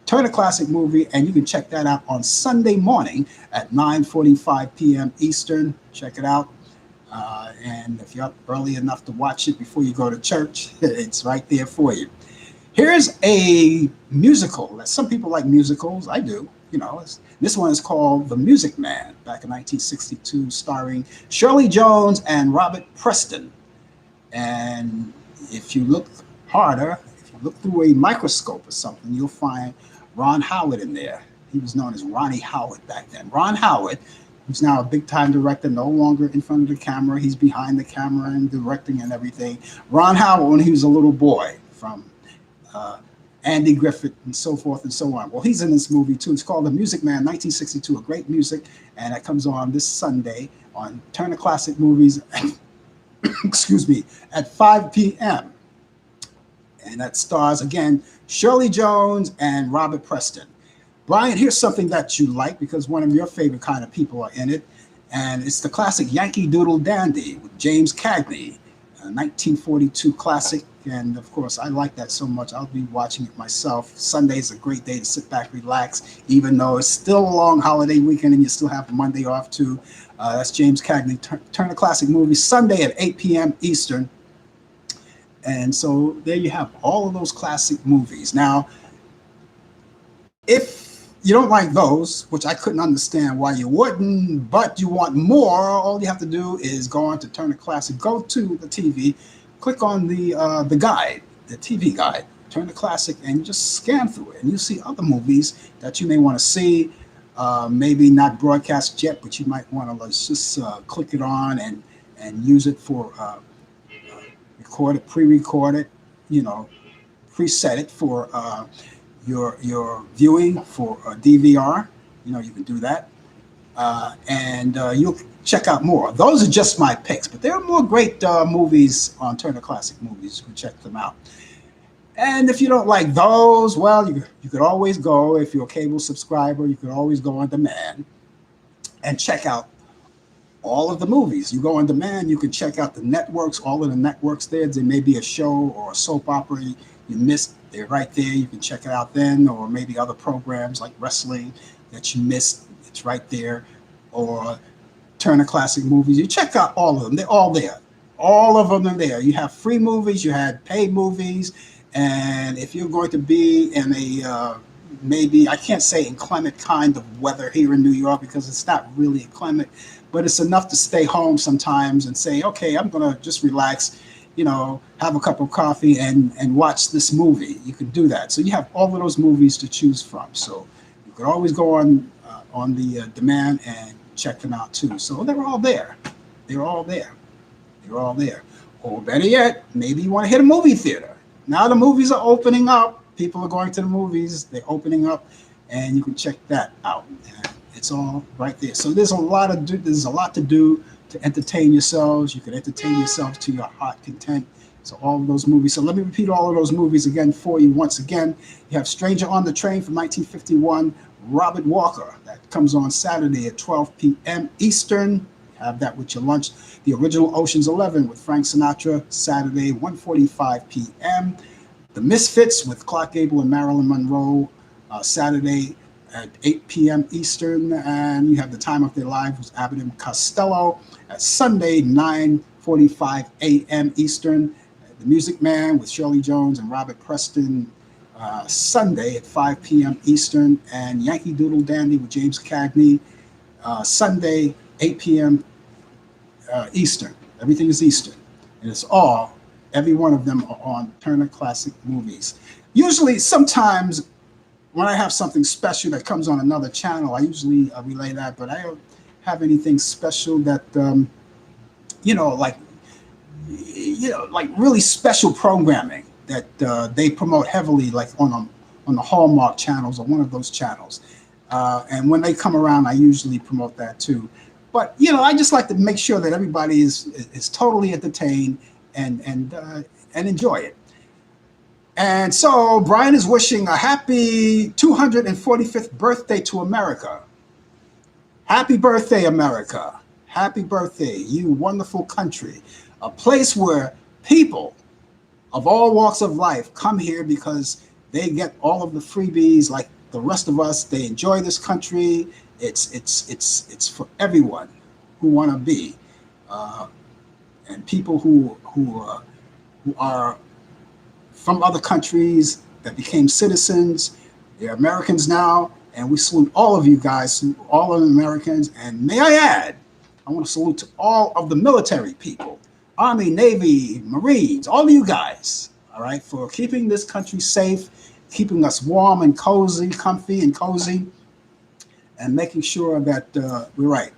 Turner Classic Movie, and you can check that out on Sunday morning at 9:45 p.m. Eastern. Check it out. And if you're up early enough to watch it before you go to church, it's right there for you. Here's a musical. Some people like musicals. I do. This one is called The Music Man, back in 1962, starring Shirley Jones and Robert Preston. And if you look harder, if you look through a microscope or something, you'll find Ron Howard in there. He was known as Ronnie Howard back then. Ron Howard, who's now a big time director, no longer in front of the camera. He's behind the camera and directing and everything. Ron Howard, when he was a little boy, from uh, Andy Griffith and so forth and so on. Well, he's in this movie too. It's called The Music Man, 1962, a great music, and it comes on this Sunday on Turner Classic Movies, excuse me, at 5 p.m. And that stars, again, Shirley Jones and Robert Preston. Brian, here's something that you like because one of your favorite kind of people are in it, and it's the classic Yankee Doodle Dandy with James Cagney, a 1942 classic. And of course, I like that so much. I'll be watching it myself. Sunday's a great day to sit back, relax, even though it's still a long holiday weekend and you still have Monday off too. That's James Cagney, Turner Classic Movies, Sunday at 8 p.m. Eastern. And so there you have all of those classic movies. Now, if you don't like those, which I couldn't understand why you wouldn't, but you want more, all you have to do is go on to Turner Classic, go to the TV, click on the guide, the TV guide, Turner Classic, and just scan through it. And you'll see other movies that you may want to see, maybe not broadcast yet, but you might want to just click it on and use it for record it, pre-record it, preset it for your viewing for DVR. You can do that, and you'll check out more. Those are just my picks, but there are more great movies on Turner Classic Movies. You can check them out. And if you don't like those, well, you could always go, if you're a cable subscriber, you could always go on demand and check out all of the movies. You go on demand, you can check out the networks, all of the networks there. There may be a show or a soap opera you missed. They're right there. You can check it out then, or maybe other programs like wrestling that you missed. It's right there. Or Turner Classic Movies. You check out all of them. They're all there. All of them are there. You have free movies. You had paid movies. And if you're going to be in a maybe, I can't say inclement kind of weather here in New York because it's not really inclement, but it's enough to stay home sometimes and say, okay, I'm going to just relax, have a cup of coffee and watch this movie. You can do that. So you have all of those movies to choose from. So you could always go on the demand and check them out too. So they're all there. They're all there. They're all there. Or better yet, maybe you want to hit a movie theater. Now the movies are opening up. People are going to the movies. They're opening up, and you can check that out. And it's all right there. So there's a lot to do to entertain yourselves. You can entertain yourselves to your heart content. So all of those movies. So let me repeat all of those movies again for you once again. You have Stranger on the Train from 1951, Robert Walker. That comes on Saturday at 12 p.m. Eastern. Have that with your lunch. The original Ocean's 11 with Frank Sinatra, Saturday, 1:45 p.m. The Misfits with Clark Gable and Marilyn Monroe, Saturday at 8 p.m. Eastern. And you have The Time of Their Lives with Abbott and Costello at Sunday, 9:45 a.m. Eastern. The Music Man with Shirley Jones and Robert Preston, Sunday at 5 p.m. Eastern. And Yankee Doodle Dandy with James Cagney, Sunday, 8 p.m. Eastern. Everything is Eastern. And it's every one of them are on Turner Classic Movies. Usually, sometimes when I have something special that comes on another channel, I usually relay that, but I don't have anything special that, like like really special programming that they promote heavily, like on the Hallmark channels or one of those channels. And when they come around, I usually promote that too. But I just like to make sure that everybody is totally entertained and enjoy it. And so Brian is wishing a happy 245th birthday to America. Happy birthday, America. Happy birthday, you wonderful country. A place where people of all walks of life come here because they get all of the freebies like the rest of us. They enjoy this country. It's for everyone who want to be, uh, and people who are from other countries that became citizens. They're Americans now, and we salute all of you guys, all of the Americans. And may I add, I want to salute to all of the military people, Army, Navy, Marines, all of you guys, all right, for keeping this country safe, keeping us warm and cozy, comfy and cozy, and making sure that we're right.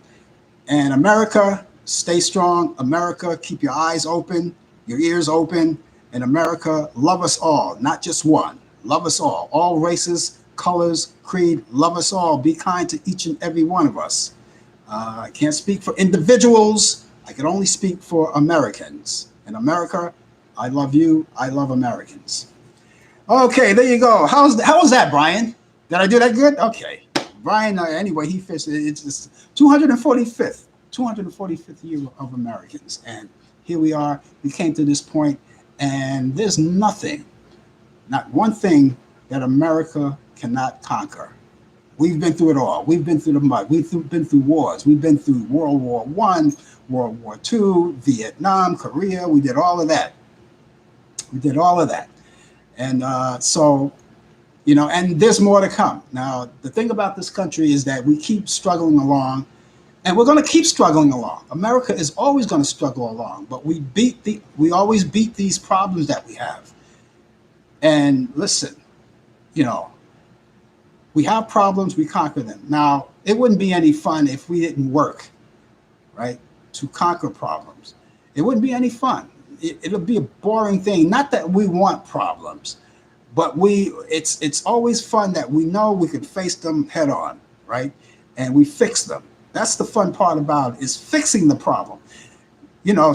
And America, stay strong. America, keep your eyes open, your ears open. And America, love us all, not just one. Love us all races, colors, creed, love us all. Be kind to each and every one of us. I can't speak for individuals. I can only speak for Americans. In America, I love you. I love Americans. Okay, there you go. How was that, Brian? Did I do that good? Okay. Brian, anyway, he fits. It's 245th year of Americans. And here we are. We came to this point, and there's nothing, not one thing that America cannot conquer. We've been through it all. We've been through the mud. Been through wars. We've been through World War One, World War Two, Vietnam, Korea. We did all of that. We did all of that. And and there's more to come. Now, the thing about this country is that we keep struggling along, and we're going to keep struggling along. America is always going to struggle along, but we always beat these problems that we have. And listen, you know, we have problems, we conquer them. Now, it wouldn't be any fun if we didn't work, right, to conquer problems. It wouldn't be any fun. It'll be a boring thing. Not that we want problems, but it's always fun that we know we can face them head on, right? And we fix them. That's the fun part about it, is fixing the problem.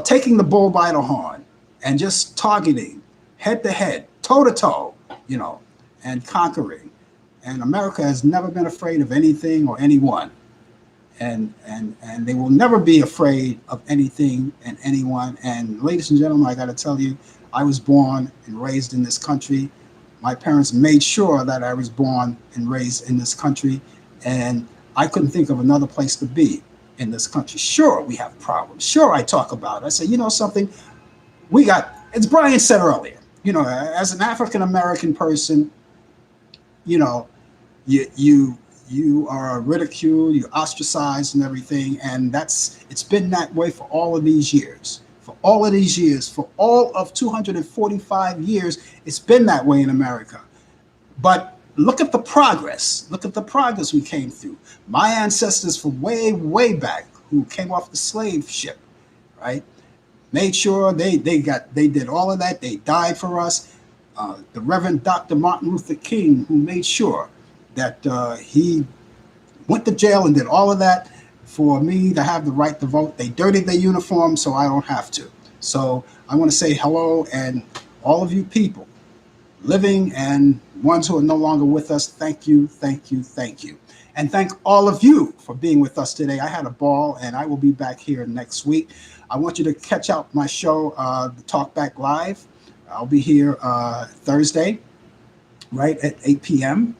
Taking the bull by the horn and just targeting head to head, toe to toe, and conquering. And America has never been afraid of anything or anyone. And they will never be afraid of anything and anyone. And ladies and gentlemen, I got to tell you, I was born and raised in this country. My parents made sure that I was born and raised in this country, and I couldn't think of another place to be in this country. Sure, we have problems. Sure, I talk about it. I say, something, as Brian said earlier, as an African American person, you you are ridiculed, you ostracized and everything. And it's been that way for all of these years. For all of these years, for all of 245 years, it's been that way in America. But look at the progress. Look at the progress we came through. My ancestors from way, way back who came off the slave ship, right? Made sure they did all of that. They died for us. The Reverend Dr. Martin Luther King, who made sure that he went to jail and did all of that for me to have the right to vote. They dirtied their uniform so I don't have to. So I want to say hello, and all of you people, living and ones who are no longer with us, thank you, thank you, thank you. And thank all of you for being with us today. I had a ball, and I will be back here next week. I want you to catch out my show, the Talk Back Live. I'll be here Thursday, right at 8 p.m.,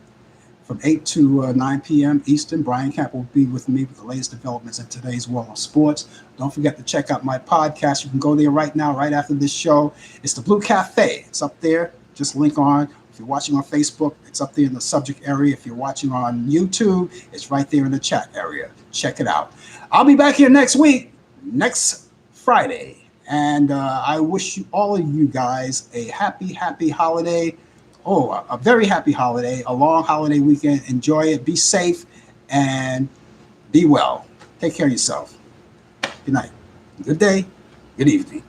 from 8 to 9 p.m. Eastern. Brian Camp will be with me with the latest developments in today's world of sports. Don't forget to check out my podcast. You can go there right now, right after this show. It's the Blue Cafe. It's up there. Just link on. If you're watching on Facebook, it's up there in the subject area. If you're watching on YouTube, it's right there in the chat area. Check it out. I'll be back here next week, next Friday. And I wish all of you guys a happy, happy holiday. Oh, a very happy holiday, a long holiday weekend. Enjoy it. Be safe and be well. Take care of yourself. Good night. Good day. Good evening.